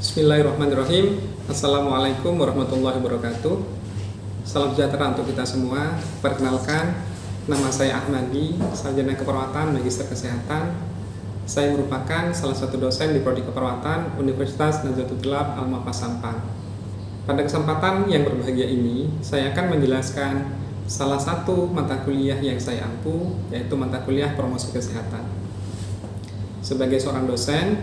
Bismillahirrahmanirrahim. Assalamualaikum warahmatullahi wabarakatuh. Salam sejahtera untuk kita semua. Perkenalkan, nama saya Ahmadi, sarjana keperawatan, magister kesehatan. Saya merupakan salah satu dosen di Prodi Keperawatan Universitas Nahdlatul Ulama Al-Mu'affa Sampang. Pada kesempatan yang berbahagia ini, saya akan menjelaskan salah satu mata kuliah yang saya ampu, yaitu mata kuliah promosi kesehatan. Sebagai seorang dosen,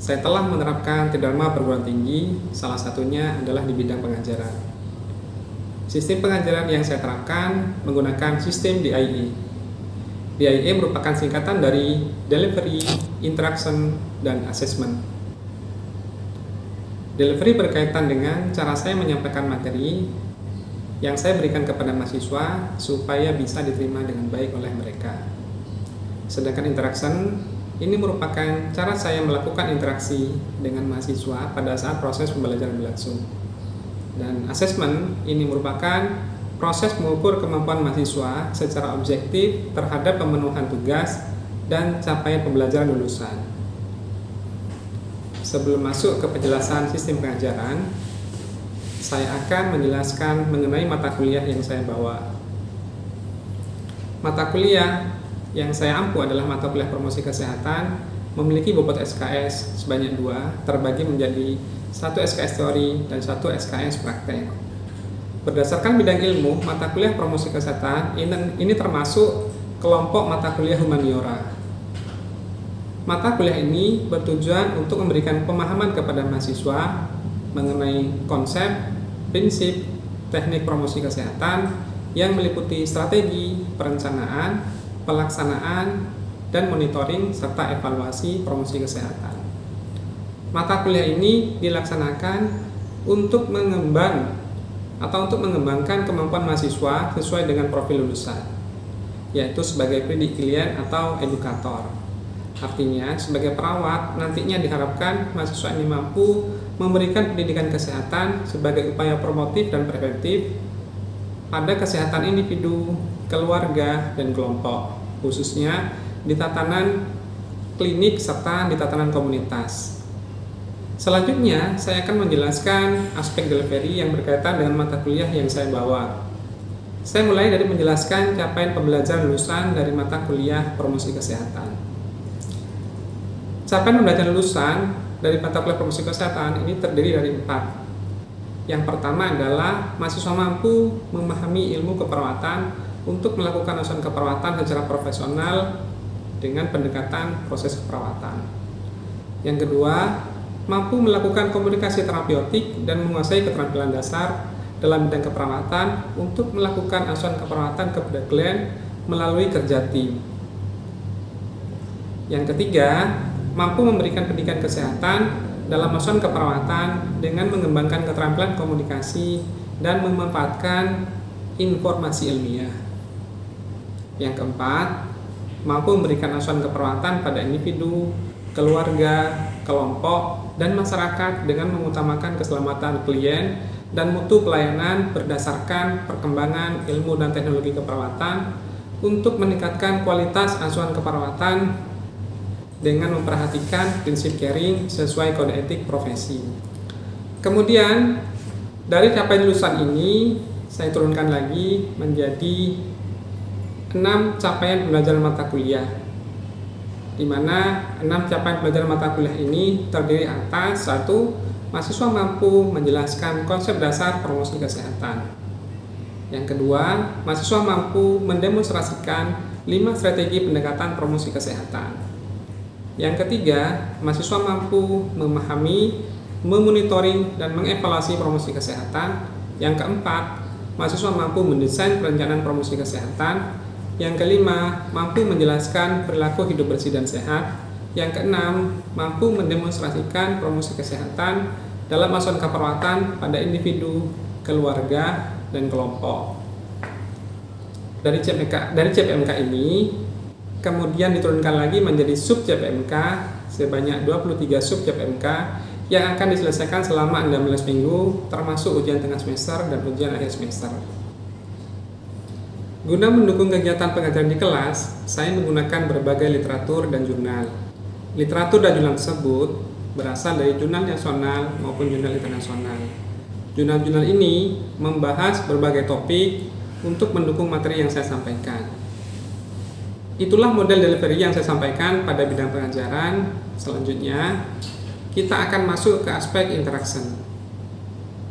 saya telah menerapkan Tridharma perguruan tinggi, salah satunya adalah di bidang pengajaran. Sistem pengajaran yang saya terapkan menggunakan sistem DIE. DIE merupakan singkatan dari Delivery, Interaction, dan Assessment. Delivery berkaitan dengan cara saya menyampaikan materi yang saya berikan kepada mahasiswa supaya bisa diterima dengan baik oleh mereka. Sedangkan Interaction ini merupakan cara saya melakukan interaksi dengan mahasiswa pada saat proses pembelajaran berlangsung. Dan assessment ini merupakan proses mengukur kemampuan mahasiswa secara objektif terhadap pemenuhan tugas dan capaian pembelajaran lulusan. Sebelum masuk ke penjelasan sistem pengajaran, saya akan menjelaskan mengenai mata kuliah yang saya bawa. Mata kuliah yang saya ampu adalah mata kuliah promosi kesehatan, memiliki bobot SKS sebanyak 2, terbagi menjadi 1 SKS teori dan 1 SKS praktek. Berdasarkan bidang ilmu, mata kuliah promosi kesehatan ini termasuk kelompok mata kuliah humaniora. Mata kuliah ini bertujuan untuk memberikan pemahaman kepada mahasiswa mengenai konsep, prinsip, teknik promosi kesehatan yang meliputi strategi, perencanaan, pelaksanaan, dan monitoring serta evaluasi promosi kesehatan. Mata kuliah ini dilaksanakan untuk mengembangkan kemampuan mahasiswa sesuai dengan profil lulusan, yaitu sebagai prediklian atau edukator. Artinya, sebagai perawat, nantinya diharapkan mahasiswa ini mampu memberikan pendidikan kesehatan sebagai upaya promotif dan preventif pada kesehatan individu, keluarga, dan kelompok, khususnya di tatanan klinik serta di tatanan komunitas. Selanjutnya, saya akan menjelaskan aspek delivery yang berkaitan dengan mata kuliah yang saya bawa. Saya mulai dari menjelaskan capaian pembelajaran lulusan dari mata kuliah promosi kesehatan. Capaian pembelajaran lulusan dari mata kuliah promosi kesehatan ini terdiri dari 4. Yang pertama adalah mahasiswa mampu memahami ilmu keperawatan untuk melakukan asuhan keperawatan secara profesional dengan pendekatan proses keperawatan. Yang kedua, mampu melakukan komunikasi terapeutik dan menguasai keterampilan dasar dalam bidang keperawatan untuk melakukan asuhan keperawatan kepada klien melalui kerja tim. Yang ketiga, mampu memberikan pendidikan kesehatan dalam asuhan keperawatan dengan mengembangkan keterampilan komunikasi dan memanfaatkan informasi ilmiah. Yang keempat, mampu memberikan asuhan keperawatan pada individu, keluarga, kelompok, dan masyarakat dengan mengutamakan keselamatan klien dan mutu pelayanan berdasarkan perkembangan ilmu dan teknologi keperawatan untuk meningkatkan kualitas asuhan keperawatan dengan memperhatikan prinsip caring sesuai kode etik profesi. Kemudian, dari capaian lulusan ini, saya turunkan lagi menjadi 6 capaian pembelajaran mata kuliah, di mana 6 capaian pembelajaran mata kuliah ini terdiri atas 1. Mahasiswa mampu menjelaskan konsep dasar promosi kesehatan. Yang kedua, mahasiswa mampu mendemonstrasikan 5 strategi pendekatan promosi kesehatan. Yang ketiga, mahasiswa mampu memahami, memonitoring, dan mengevaluasi promosi kesehatan. Yang keempat, mahasiswa mampu mendesain perencanaan promosi kesehatan. Yang kelima, mampu menjelaskan perilaku hidup bersih dan sehat. Yang keenam, mampu mendemonstrasikan promosi kesehatan dalam asuhan keperawatan pada individu, keluarga, dan kelompok. Dari CPMK ini, kemudian diturunkan lagi menjadi sub CPMK sebanyak 23 sub CPMK yang akan diselesaikan selama 16 minggu, termasuk ujian tengah semester dan ujian akhir semester. Guna mendukung kegiatan pengajaran di kelas, saya menggunakan berbagai literatur dan jurnal. Literatur dan jurnal tersebut berasal dari jurnal nasional maupun jurnal internasional. Jurnal-jurnal ini membahas berbagai topik untuk mendukung materi yang saya sampaikan. Itulah model delivery yang saya sampaikan pada bidang pengajaran. Selanjutnya, kita akan masuk ke aspek interaction.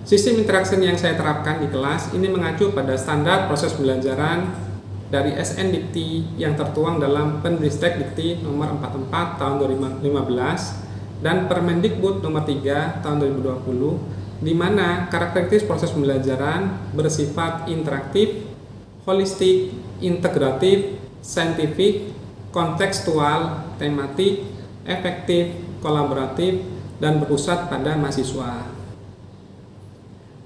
Sistem interaction yang saya terapkan di kelas ini mengacu pada standar proses pembelajaran dari SNDikti yang tertuang dalam Penristek Dikti nomor 44 tahun 2015 dan Permendikbud nomor 3 tahun 2020, di mana karakteristik proses pembelajaran bersifat interaktif, holistik, integratif, saintifik, kontekstual, tematik, efektif, kolaboratif, dan berpusat pada mahasiswa.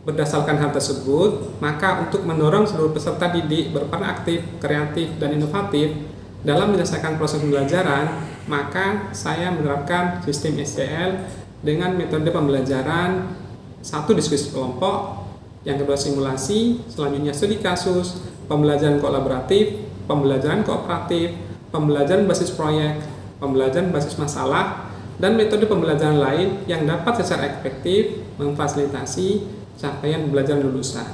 Berdasarkan hal tersebut, maka untuk mendorong seluruh peserta didik berperan aktif, kreatif, dan inovatif dalam menyelesaikan proses pembelajaran, maka saya menerapkan sistem SCL dengan metode pembelajaran: 1. Diskusi kelompok, yang kedua simulasi, selanjutnya studi kasus, pembelajaran kolaboratif, pembelajaran kooperatif, pembelajaran basis proyek, pembelajaran basis masalah, dan metode pembelajaran lain yang dapat secara efektif memfasilitasi capaian pembelajaran lulusan.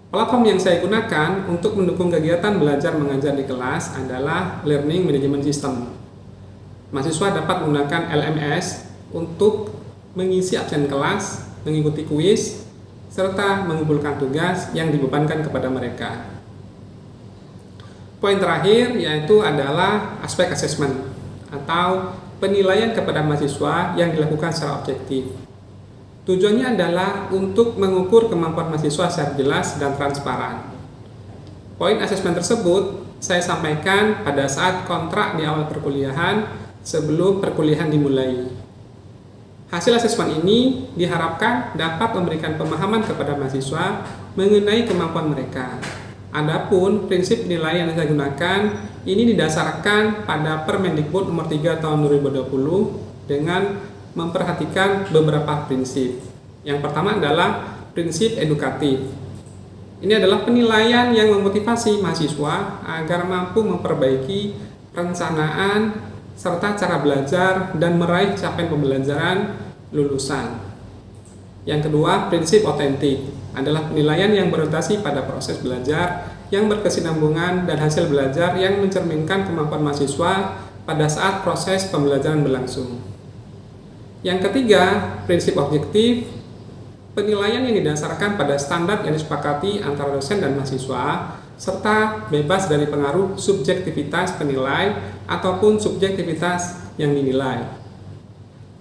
Platform yang saya gunakan untuk mendukung kegiatan belajar mengajar di kelas adalah Learning Management System. Mahasiswa dapat menggunakan LMS untuk mengisi absen kelas, mengikuti kuis, serta mengumpulkan tugas yang dibebankan kepada mereka. Poin terakhir yaitu adalah aspek assessment atau penilaian kepada mahasiswa yang dilakukan secara objektif. Tujuannya adalah untuk mengukur kemampuan mahasiswa secara jelas dan transparan. Poin asesmen tersebut saya sampaikan pada saat kontrak di awal perkuliahan sebelum perkuliahan dimulai. Hasil asesmen ini diharapkan dapat memberikan pemahaman kepada mahasiswa mengenai kemampuan mereka. Adapun prinsip penilaian yang saya gunakan ini didasarkan pada Permendikbud nomor 3 tahun 2020 dengan memperhatikan beberapa prinsip. Yang pertama adalah prinsip edukatif. Ini adalah penilaian yang memotivasi mahasiswa agar mampu memperbaiki perencanaan serta cara belajar dan meraih capaian pembelajaran lulusan. Yang kedua, prinsip otentik adalah penilaian yang berorientasi pada proses belajar yang berkesinambungan dan hasil belajar yang mencerminkan kemampuan mahasiswa pada saat proses pembelajaran berlangsung. Yang ketiga, prinsip objektif, penilaian yang didasarkan pada standar yang disepakati antara dosen dan mahasiswa, serta bebas dari pengaruh subjektivitas penilai ataupun subjektivitas yang dinilai.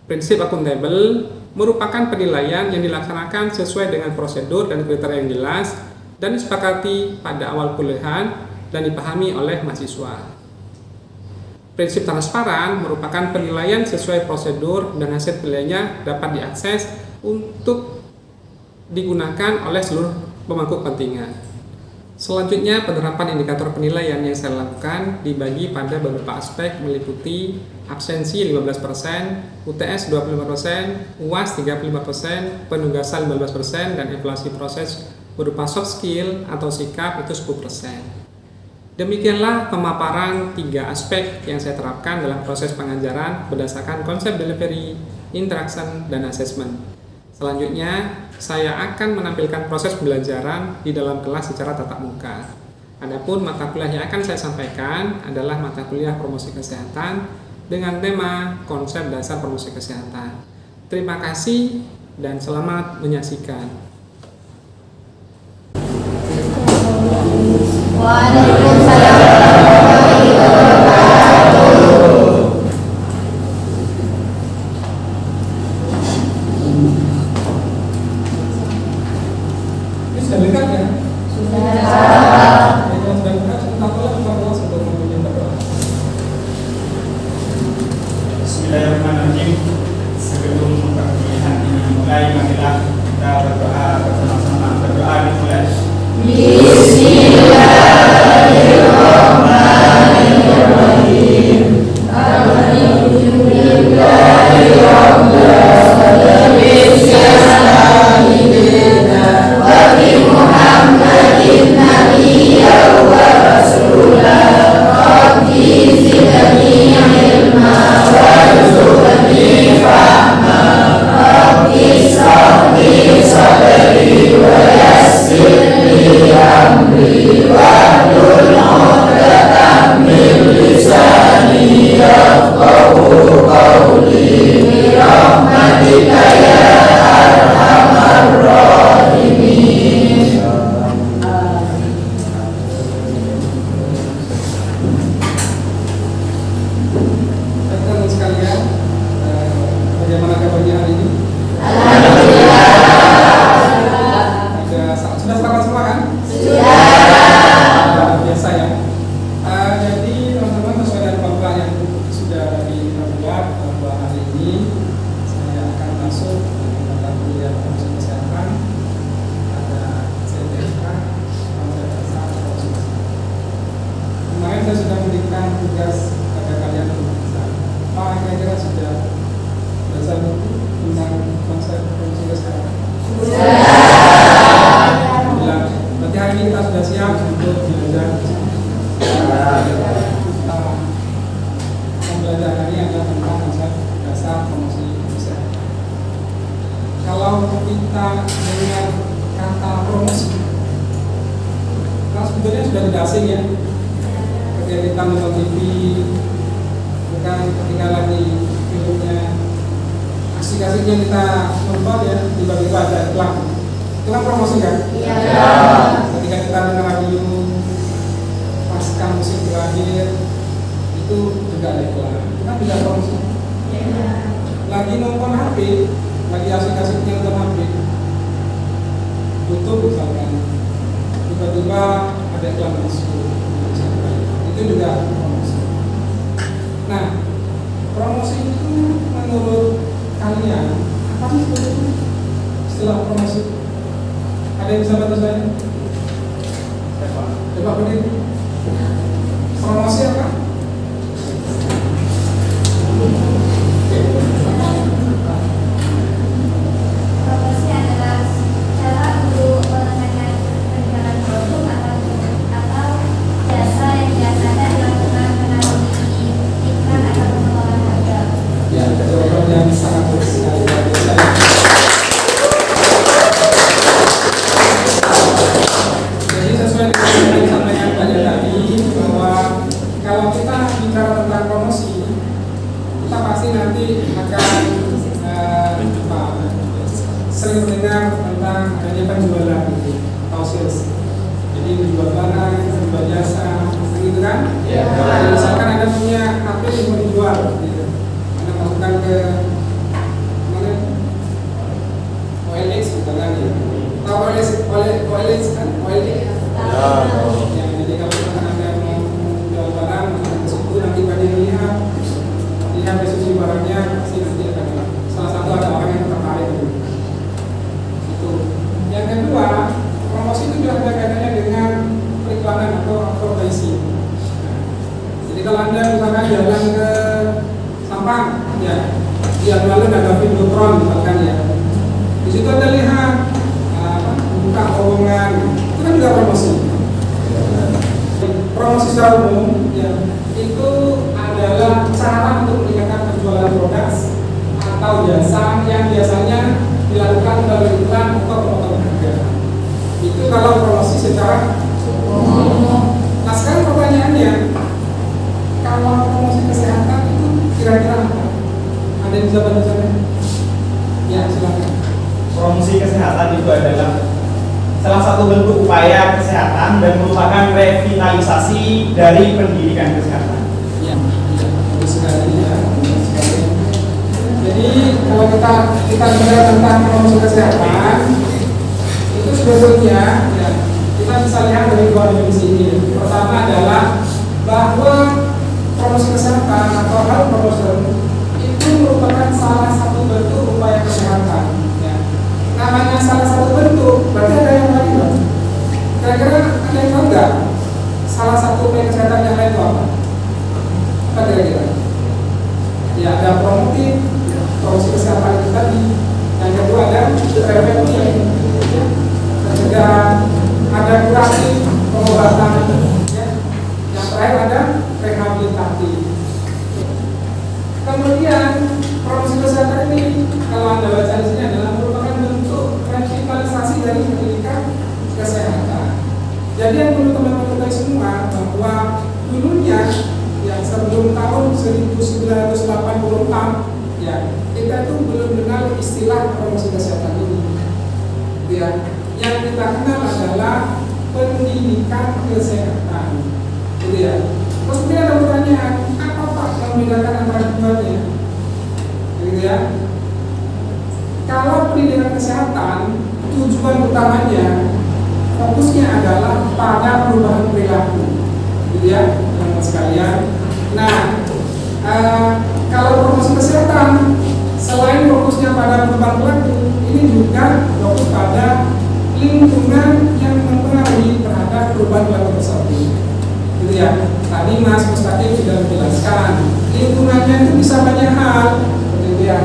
Prinsip akuntabel merupakan penilaian yang dilaksanakan sesuai dengan prosedur dan kriteria yang jelas dan disepakati pada awal kuliahan dan dipahami oleh mahasiswa. Prinsip transparan merupakan penilaian sesuai prosedur dan hasil penilaiannya dapat diakses untuk digunakan oleh seluruh pemangku kepentingan. Selanjutnya, penerapan indikator penilaian yang saya lakukan dibagi pada beberapa aspek meliputi absensi 15%, UTS 25%, UAS 35%, penugasan 15%, dan evaluasi proses berupa soft skill atau sikap itu 10%. Demikianlah pemaparan 3 aspek yang saya terapkan dalam proses pengajaran berdasarkan konsep delivery, interaction, dan assessment. Selanjutnya, saya akan menampilkan proses pembelajaran di dalam kelas secara tatap muka. Adapun mata kuliah yang akan saya sampaikan adalah mata kuliah promosi kesehatan dengan tema konsep dasar promosi kesehatan. Terima kasih dan selamat menyaksikan. Waalaikumsalam warahmatullahi wabarakatuh. Ini sudah dekat ya? Sudah. Bismillahirrahmanirrahim. Sebelum perkuliahan ini dimulai, marilah kita berdoa bersama-sama. Berdoa dimulai. Bismillahirrahmanirrahim. Bagaimana kabarnya hari ini? Sudah selamat semua kan? Sudah. Biasa ya. Jadi teman-teman sesuai dengan pembukaan yang sudah dibuat bahwa hari ini saya akan masuk ke mata kuliah promosi kesehatan. Ada CTK, konsep dasar promosi kesehatan. Kemarin saya sudah memberikan tugas kepada kalian untuk bisa. Pak, kira-kira sudah baca buku tentang konsep promosi kesehatan? Berarti hari ini kita sudah siap untuk belajar. Pembelajaran ini adalah tentang konsep dasar promosi kesehatan. Kalau kita dengar kata promosi, nah sebetulnya sudah tidak asing ya. Ketika kita nonton TV, bukan ketika lagi filmnya asik-asiknya kita nonton ya, tiba-tiba ada iklan. Itu kan promosi kan? Iya. Ketika kita dengar radio pasca musik berakhir, itu juga ada iklan. Itu kan juga promosi. Iya. Lagi nonton HP, lagi asik-asiknya nonton HP, YouTube misalkan, tiba-tiba ada iklan masuk. Itu juga promosi. Nah, promosi itu menurut kalian apa sih sebetulnya istilah promosi? Ada yang bisa bantu saya? Coba berdiri. Promosi apa? Promosi adalah cara untuk menekankan penjualan produk atau jasa yang biasanya dilakukan melalui iklan atau pemotongan harga. Ya, jawaban yang sangat bagus sekali dari saya. Jadi sesuai dengan yang disampaikan banyak tadi, bahwa kalau kita bicara tentang promosi, kita pasti nanti akan sering mendengar tentang adanya penjualan atau sales. Jadi menjual barang, menjual jasa, gitu kan? Ya. Misalkan Anda punya HP yang mau dijual, gitu. Anda masukkan ke mana? OLX misalkan ya. Tahu OLX kan? OLX. Ya, jadi kalau Anda mau jual barang, masukkan ke situ, nanti banyak lihat deskripsi barangnya, pasti nanti akan salah satu ada orang yang tertarik. Itu. Yang kedua, promosi itu juga ada kaitannya dengan periklanan atau advertising. Jadi kalau Anda misalkan jalan ke Sampang, ya, di alun-alun ada Videotron misalkan ya. Di situ Anda lihat buka lowongan, itu kan juga promosi. Promosi secara umum, ya, itu adalah cara untuk meningkatkan penjualan produk atau jasa yang biasanya dilakukan melalui iklan atau pemotongan harga. Itu kalau promosi secara umum. Nah sekarang pertanyaannya, kalau promosi kesehatan itu kira-kira apa? Ada yang bisa bantu saya? Ya silakan. Promosi kesehatan itu adalah salah satu bentuk upaya kesehatan dan merupakan revitalisasi dari pendidikan kesehatan. Ya, bagus sekali ya. Jadi kalau kita bicara tentang promosi kesehatan, itu sebetulnya ya, kita bisa lihat dari dua definisi ini. Pertama adalah bahwa promosi kesehatan atau health promotion itu merupakan salah satu bentuk upaya kesehatan. Ya. Namanya salah satu bentuk, berarti ada yang lain. Kan? Kira-kira ada yang tahu nggak? Salah satu upaya kesehatan yang lain itu apa? Apa kira-kira? Ya ada promotif, promosi kesehatan itu tadi. Yang kedua ada preventif, pencegahan, ada kuratif, pengobatan, ya. Yang terakhir ada rehabilitatif. Kemudian promosi kesehatan ini kalau Anda baca di sini adalah merupakan bentuk revitalisasi dari pendidikan kesehatan. Jadi yang perlu teman-teman ketahui semua bahwa dulunya ya sebelum tahun 1984 ya kita tuh belum kenal istilah promosi kesehatan ini. Ya, yang kita kenal adalah pendidikan kesehatan. Gitu ya. Terus kemudian ada pertanyaan, apa Pak yang membedakan antara keduanya? Gitu ya. Kalau pendidikan kesehatan, tujuan utamanya fokusnya adalah pada perubahan perilaku, gitu ya, teman-teman sekalian. Nah, kalau promosi kesehatan, selain fokusnya pada perubahan perilaku, ini juga fokus pada lingkungan yang mempengaruhi terhadap perubahan perilaku tersebut, gitu ya. Tadi Mas Mustaqim sudah menjelaskan, lingkungannya itu bisa banyak hal, gitu ya.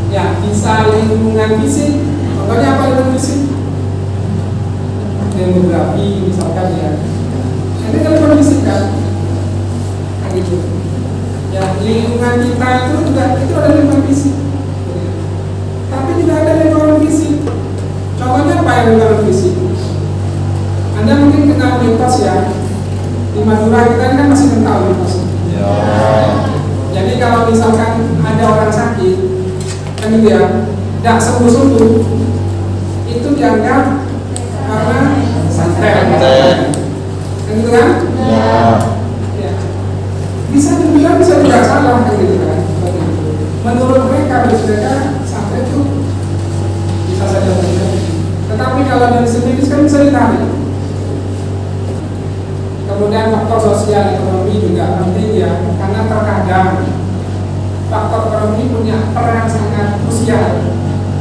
Ya, bisa lingkungan fisik. Contohnya apa lingkungan fisik? Demografi misalkan ya. Ini kan lingkungan fisik kan? Kayak gitu. Ya, lingkungan kita itu juga itu ada lingkungan fisik. Tapi tidak ada lingkungan fisik. Contohnya apa yang lingkungan fisik? Anda mungkin kenal mitos ya. Di Madura kita kan masih kenal mitos. Ya. Jadi kalau misalkan ada orang sakit, kan gitu ya, tidak sembuh-sembuh, itu dianggap karena santet, kan gitu kan? Ya. Bisa dibilang bisa juga salah, kan gitu kan? Menurut mereka santet itu bisa saja terjadi. Tetapi kalau dari segi medis kan bisa ditarik. Kemudian faktor sosial ekonomi juga penting ya, karena terkadang faktor ekonomi punya peran sangat krusial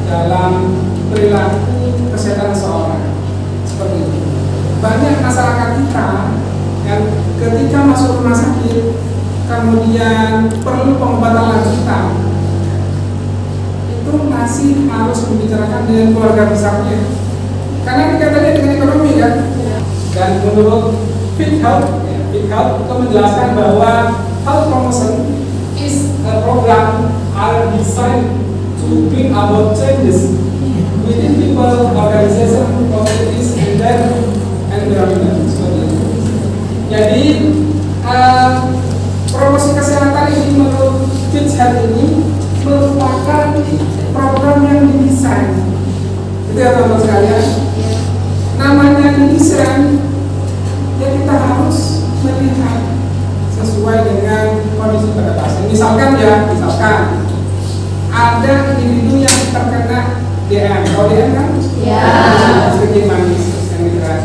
dalam perilaku kesehatan seseorang. Seperti itu. Banyak masyarakat kita yang ketika masuk rumah sakit kemudian perlu pengobatan lanjutan, itu masih harus membicarakan dengan keluarga besarnya. Karena dikatakan dengan ekonomi kan. Dan menurut Fit Health itu menjelaskan bahwa health promotion is a program are designed to bring about changes within people, organization, communities, and then environment. Jadi promosi kesehatan ini menurut Fit Health ini merupakan program yang didesain. Itu ya teman-teman sekalian. Namanya didesain, ya kita harus melihat sesuai dengan kondisi pada pasien. Misalkan ada individu yang terkena DM. Kalau DM kan? Ya. Sedikit manis, yang dikeras.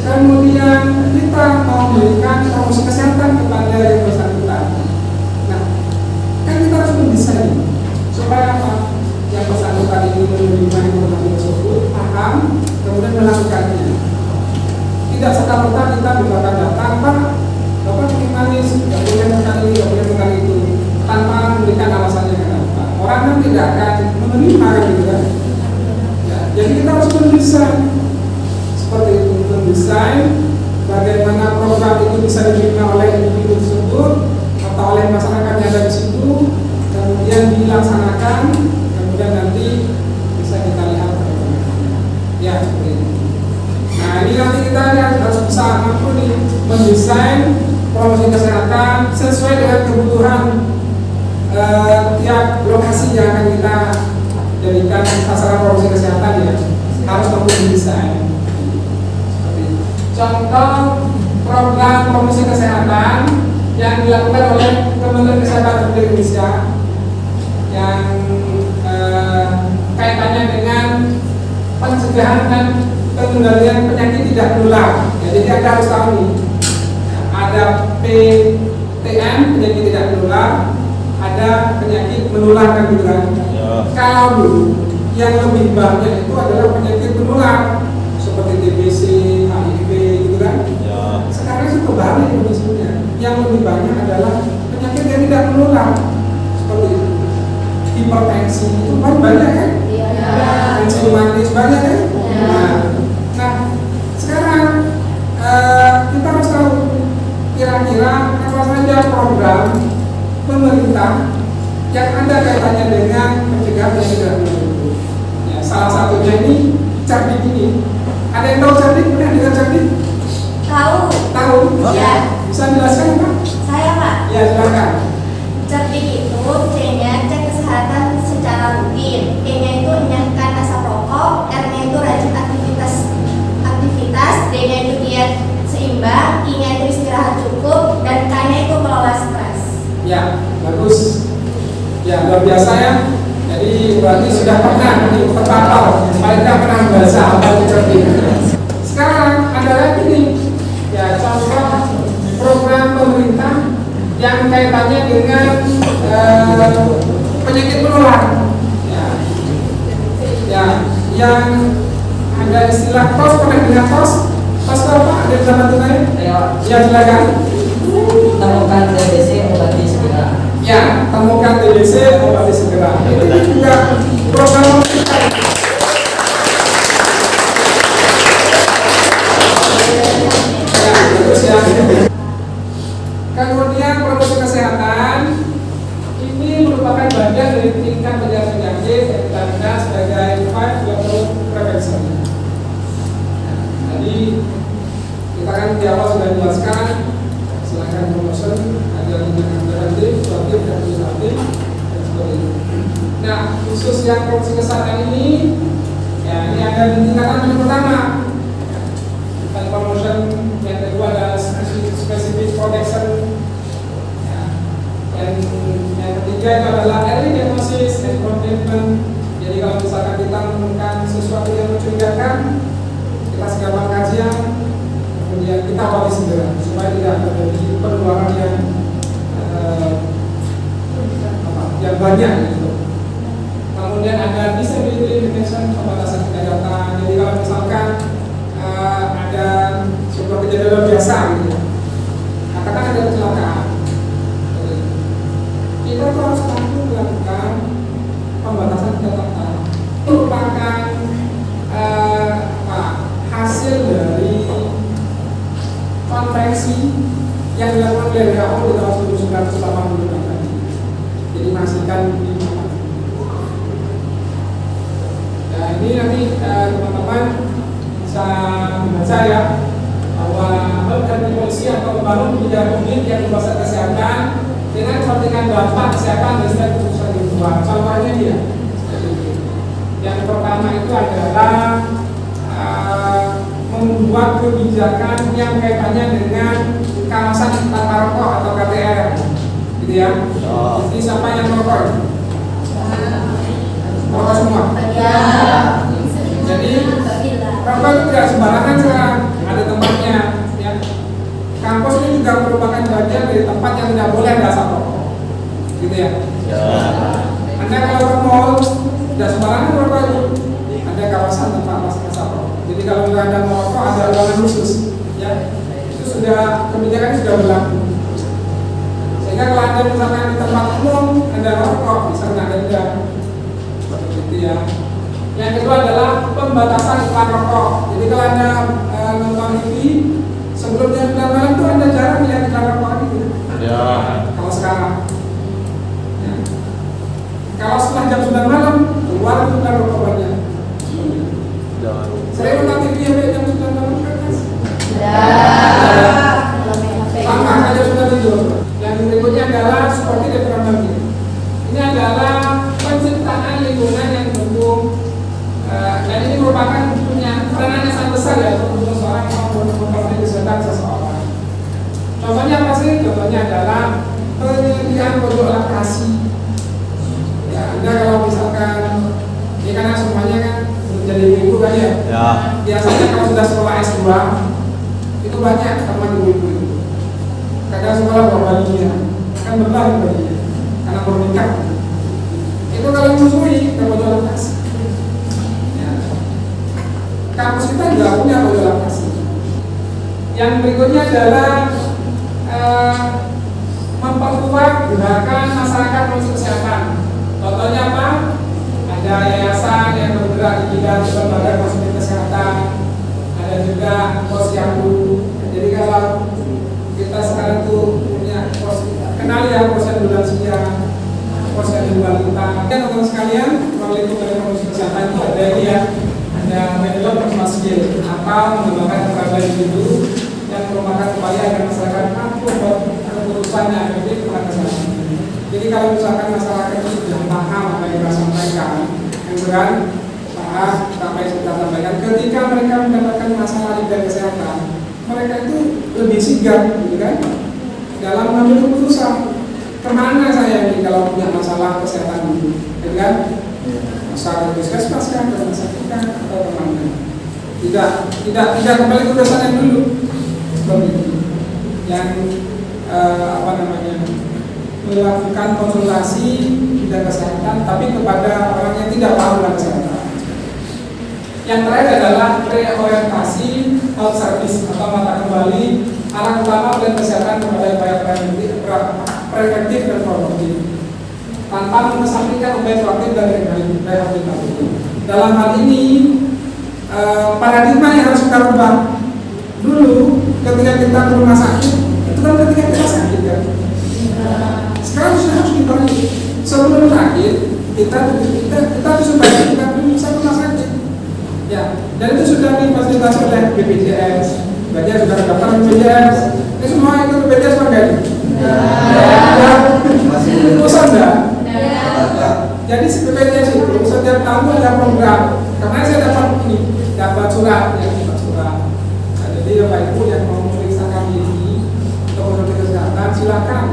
Kemudian kita mau memberikan promosi kesehatan kepada yang bersangkutan. Nah, kan kita harus mendesain supaya apa? Yang bersangkutan ini menerima informasi tersebut, paham, kemudian melakukannya. Tidak serta-merta kita misalkan datang, Pak, Bapak sedikit manis, nggak boleh makan ini, nggak boleh makan itu, tanpa memberikan alasannya kenapa. Orang kan tidak akan menerima kan gitu kan. Ya, jadi kita harus mendesain seperti itu, mendesain bagaimana program itu bisa diterima oleh individu tersebut atau oleh masyarakat yang ada di situ, kemudian dilaksanakan, kemudian nanti bisa kita lihat bagaimana. Ya, seperti itu. Nah, ini nanti kita harus bisa mampu nih mendesain promosi kesehatan sesuai dengan kebutuhan tiap lokasi yang akan kita jadikan sasaran promosi kesehatan ya, harus mampu mendesain. Contoh program promosi kesehatan yang dilakukan oleh Kementerian Kesehatan Republik Indonesia yang kaitannya dengan pencegahan dan pengendalian penyakit tidak menular. Ya, jadi Anda harus tahu nih, ada PTM penyakit tidak menular, ada penyakit menular kan gitu kan. Ya. Kalau dulu yang lebih banyak itu adalah penyakit menular seperti TBC, HIV gitu kan. Ya. Sekarang itu kebalik kondisinya. Yang lebih banyak adalah penyakit yang tidak menular seperti itu. Hipertensi itu kan banyak kan? Iya. Tensi manis banyak kan? Iya. Nah, sekarang kita harus tahu kira-kira apa saja program pemerintah yang ada kaitannya dengan pencegahan penyakit tidak menular. Ya, salah satunya ini cerdik ini. Ada yang tahu cerdik? Pernah dengar cerdik? Tahu. Tahu? Ya. Bisa jelaskan Pak? Saya Pak. Ya, silakan. Cerdik itu C-nya cek kesehatan secara rutin, E-nya itu menyangkan asap rokok, R-nya itu rajin aktivitas, D-nya itu diet seimbang, I-nya itu istirahat cukup, dan K-nya itu kelola stres. Ya, bagus. Ya, luar biasa ya. Jadi berarti sudah pernah terpapar, paling tidak pernah membaca apa itu certifikat. Sekarang ada lagi nih, ya contoh program pemerintah yang kaitannya dengan penyakit menular. Ya, yang ada istilah TOS, pernah dengar TOS? TOS itu apa? Ada yang bisa bantu saya? Ya, silakan. Temukan TBC, obati segera. Ya, temukan TBC, obati segera. Itu juga program pemerintah. Ya, terus ya. Kemudian promosi kesehatan ini merupakan bagian dari tingkat pencegahan penyakit yang kita kenal sebagai 5 level prevention. Jadi kita kan di awal sudah jelaskan silakan promotion, ada tindakan preventif, proaktif, dan administratif dan sebagainya. Nah, khusus yang promosi kesehatan ini, ya ini ada di tingkatan yang pertama. Promotion yang kedua adalah specific protection. Yang ketiga itu adalah early diagnosis and containment. Jadi kalau misalkan kita menemukan sesuatu yang mencurigakan, kita segera kajian, kemudian kita awali segera supaya tidak terjadi penularan yang banyak gitu. Kemudian ada disability limitation, pembatasan kegiatan. Jadi kalau misalkan ada sebuah kejadian luar biasa gitu, katakan ada kecelakaan, kita tuh harus langsung melakukan pembatasan kegiatan. Itu merupakan hasil dari konvensi yang dilakukan oleh WHO di tahun 1980 tadi. Jadi menghasilkan nah ini nanti teman-teman bisa membaca ya bahwa organisasi polisi atau membangun kebijakan publik yang membahas kesehatan dengan kepentingan dampak kesehatan dan setiap keputusan dibuat. Contohnya dia. Yang pertama itu adalah membuat kebijakan yang kaitannya dengan kawasan tanpa rokok atau KTR, gitu ya. Jadi siapa yang merokok? Merokok semua. Jadi rokok itu tidak sembarangan sekarang, ada tempatnya. Ya. Kampus ini juga merupakan bagian dari tempat yang tidak boleh ada asap rokok, gitu ya. Anda kalau ke mall tidak sembarangan rokok itu, ada kawasan tempat asap rokok. Jadi kalau Anda mau rokok ada ruangan khusus, ya. Itu sudah kebijakan sudah berlaku. Sehingga kalau Anda misalkan di tempat umum Anda rokok bisa kena denda, gitu ya. Yang kedua adalah pembatasan iklan rokok. Jadi kalau Anda nonton TV sebelum jam 9 malam itu Anda jarang melihat iklan rokok gitu. Ya. Kalau sekarang, ya. Kalau setelah jam 9 malam keluar itu iklan rokok banyak. Saya nonton TV sampai jam 9 malam kan mas? Ya. Sama aja sudah tidur. Yang berikutnya adalah seperti referendum. Ini adalah penciptaan lingkungan yang mendukung. Dan ini merupakan peranannya sangat besar ya untuk seorang yang memperoleh kesehatan seseorang. Contohnya apa sih? Contohnya adalah penyediaan pojok laktasi. Ya, Anda kalau misalkan ini karena semuanya kan menjadi ibu kan ya. Biasanya kalau sudah sekolah S2 itu banyak teman ibu-ibu itu. Kadang sekolah bawa bayinya, kan berlari bayinya karena bernikah. Itu kalau menyusui ke pojok laktasi. Kampus kita juga punya pojok laktasi. Yang berikutnya adalah memperkuat gerakan masyarakat promosi kesehatan. Contohnya apa? Ada yayasan yang bergerak di bidang lembaga konsumen kesehatan. Ada juga posyandu. Jadi kalau kita sekarang tuh punya kenal ya posyandu lansia, posyandu balita. Teman-teman sekalian, melalui lembaga promosi kesehatan itu ada ini ya. Ada develop personal skill atau mengembangkan keterampilan individu yang merupakan upaya agar masyarakat mampu membuat keputusan yang efektif tentang kesehatan. Jadi kalau misalkan masyarakat itu sudah paham apa yang kita sampaikan, yang beran paham apa yang kita sampaikan, ketika mereka mendapatkan masalah di bidang kesehatan, mereka itu lebih sigap, gitu kan, dalam mengambil keputusan. Kemana saya ini kalau punya masalah kesehatan dulu, gitu kan? Masalah puskesmas kan, rumah sakit kan, atau kemana? Tidak kembali ke dasar yang dulu seperti itu. Yang melakukan konsultasi bidang kesehatan, tapi kepada orang yang tidak paham tentang kesehatan. Yang terakhir adalah reorientasi health service atau mata kembali arah utama pelayanan kesehatan kepada upaya preventif dan promotif, tanpa mengesampingkan upaya proaktif dan rehabilitatif. Dalam hal ini paradigma yang harus kita rubah. Dulu ketika kita ke rumah sakit, itu kan ketika kita sakit kan. Sekarang sudah harus dibalik. Sebelum sakit, kita supaya kita bisa ke rumah sakit. Ya, dan itu sudah difasilitasi oleh BPJS. Baca sudah daftar BPJS. Ini semua itu BPJS pakai. Bosan enggak? Jadi BPJS itu setiap tahun ada program. Karena saya dapat surat. Nah, jadi Bapak Ibu yang mau memeriksakan diri untuk menurut kesehatan, silakan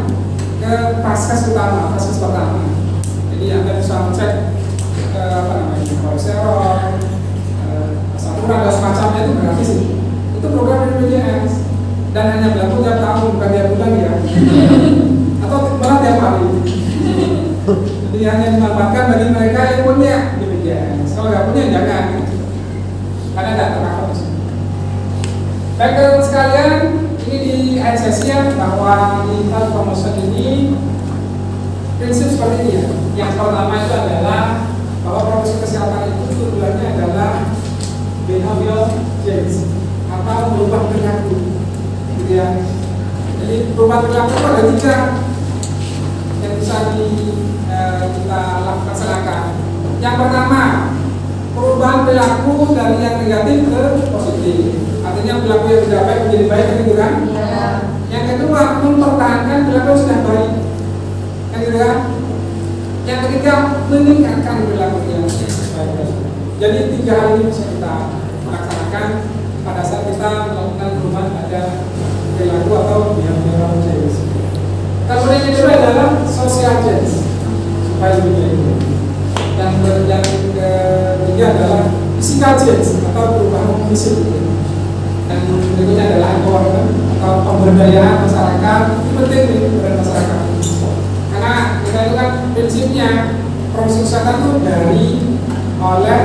ke Vaskes utama, Vaskes pertama. Jadi Anda bisa cek kolesterol, asam urat dan semacamnya, itu gratis. Itu program dari BPJS dan hanya berlaku tiap tahun, bukan tiap bulan ya, atau malah tiap hari. Jadi hanya dimanfaatkan bagi mereka yang punya BPJS. Kalau nggak punya jangan, karena tidak tercover di sini. Baik teman sekalian, ini di akhir sesi bahwa di health promotion ini prinsip seperti ini ya. Yang pertama itu adalah bahwa promosi kesehatan itu tujuannya adalah behavioral change atau merubah perilaku, gitu ya. Jadi perubahan perilaku itu ada 3 yang bisa kita laksanakan. Yang pertama, perubahan perilaku dari yang negatif ke positif. Artinya perilaku yang tidak baik menjadi baik, gitu kan? Yang kedua, mempertahankan perilaku yang sudah baik, kan gitu kan? Yang ketiga, meningkatkan perilaku yang baik. Jadi 3 hal ini bisa kita laksanakan pada saat kita melakukan perubahan pada perilaku atau behavioral change. Kemudian yang kedua adalah social change, supaya lebih baik. Yang ketiga adalah physical change atau perubahan fisik. Dan berikutnya adalah empowerment atau pemberdayaan masyarakat. Ini penting nih pemberdayaan masyarakat. Karena kita itu kan prinsipnya proses kesehatan itu dari, oleh,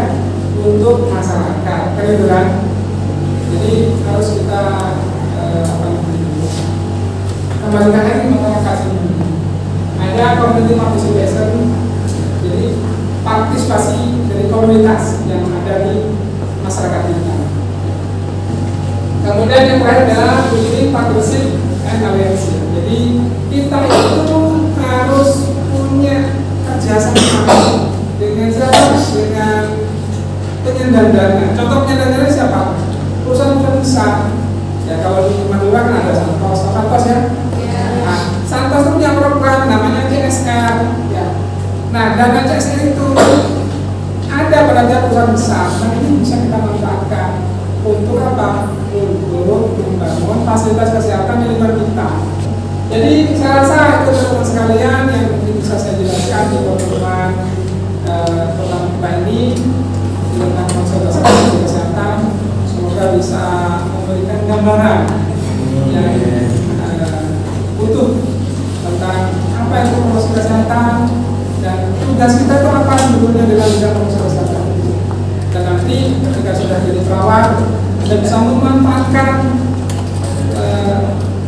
untuk masyarakat, kan itu kan. Jadi harus kita kembalikan lagi masyarakat ini. Ada community participation, jadi partisipasi dari komunitas yang ada di masyarakat kita. Kemudian yang terakhir adalah building partnership and alliance. Jadi kita itu harus punya kerjasama dengan siapa? Dengan penyandang dana. Contoh penyandang dana siapa? Perusahaan besar. Ya kalau di Madura kan ada Santos ya. Nah, Santos itu punya program namanya CSR. Ya. Nah, dana CSR itu ada pada tiap perusahaan besar. Nah, ini bisa kita manfaatkan untuk apa? Untuk membangun fasilitas kesehatan di lingkungan kita. Jadi saya rasa itu teman-teman sekalian yang mungkin bisa saya jelaskan di pertemuan pertama kita ini tentang konsultasi kesehatan. Semoga bisa memberikan gambaran yang utuh tentang apa itu promosi kesehatan dan tugas kita itu apa sebetulnya dalam bidang promosi kesehatan. Dan nanti ketika sudah jadi perawat, kita bisa memanfaatkan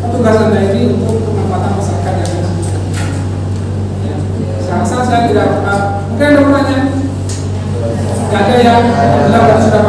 tugas Anda ini untuk kemanfaatan masyarakat yang ada. Ya. Saya rasa saya tidak mungkin ada pertanyaan. Tidak ada ya. Alhamdulillah sudah